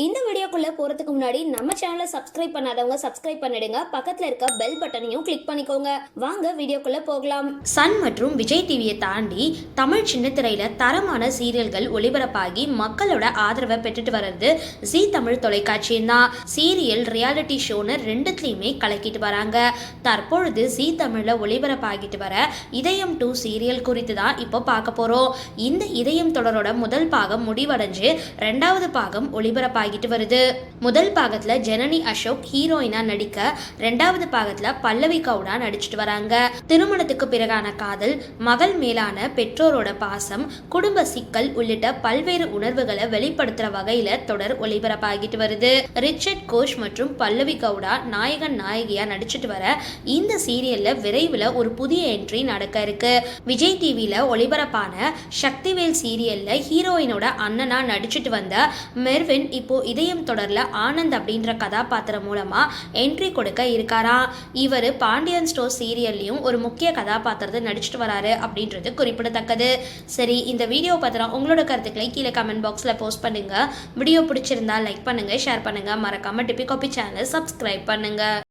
இந்த வீடியோக்குள்ள போறதுக்கு முன்னாடி நம்ம சேனலை சப்ஸ்கிரைப் பண்ணாதவங்க சப்ஸ்கிரைப் பண்ணிடுங்க, பக்கத்துல இருக்க பெல் பட்டனையும் கிளிக் பண்ணிக்கோங்க. வாங்க வீடியோக்குள்ள போகலாம். சன் மற்றும் விஜய் டிவியை தாண்டி தமிழ் சின்னத்திரையில தரமான சீரியல்கள் ஒளிபரப்பாகி மக்களோட ஆதரவை பெற்றுட்டு வர்றது ஜீ தமிழ் தொலைக்காட்சியும் தான். சீரியல், ரியாலிட்டி ஷோன்னு ரெண்டுத்துலையுமே கலக்கிட்டு வராங்க. தற்பொழுது ஜீ தமிழ்ல ஒளிபரப்பாகிட்டு வர இதயம் 2 சீரியல் குறித்து தான் இப்போ பார்க்க போறோம். இந்த இதயம் தொடரோட முதல் பாகம் முடிவடைஞ்சு 2வது பாகம் ஒளிபரப்பாகிட்டு வருது. முதல் பாகத்துல ஜனனி அசோக் ஹீரோயினா நடிக்க, 2வது பாகத்துல பல்லவி கவுடா நடிச்சிட்டு வராங்க. திருமணத்துக்கு பிறகான காதல், மகள் மேலான பெற்றோரோட பாசம், குடும்ப சிக்கல் உள்ளிட்ட பல்வேறு உணர்வுகளை வெளிப்படுத்துற வகையில தொடர் ஒளிபரப்பாகிட்டு வருது. ரிச்சர்ட் கோஷ் மற்றும் பல்லவி கவுடா நாயகன் நாயகியா நடிச்சிட்டு வர இந்த சீரியல்ல விரைவில் ஒரு புதிய என்ட்ரி நடக்க இருக்கு. விஜய் டிவியில ஒளிபரப்பான சக்திவேல் சீரியல்ல ஹீரோயினோட அண்ணனா நடிச்சிட்டு வந்த மெர்வின் இப்போ இதயம் தொடர்ல ஆனந்த் அப்படின்ற கதாபாத்திரம் மூலமா என்ட்ரி கொடுக்க இருக்காராம். இவர் பாண்டியன் ஸ்டோர் சீரியல்லையும் ஒரு முக்கிய கதாபாத்திரத்தை நடிச்சிட்டு வராரு அப்படின்றது குறிப்பிடத்தக்கது. சரி, இந்த வீடியோ பத்திரம் உங்களோட கருத்துக்களை கீழே கமெண்ட் பாக்ஸ்ல போஸ்ட் பண்ணுங்க. வீடியோ பிடிச்சிருந்தா லைக் பண்ணுங்க, ஷேர் பண்ணுங்க, மறக்காம டிபி காபி சேனல் சப்ஸ்கிரைப் பண்ணுங்க.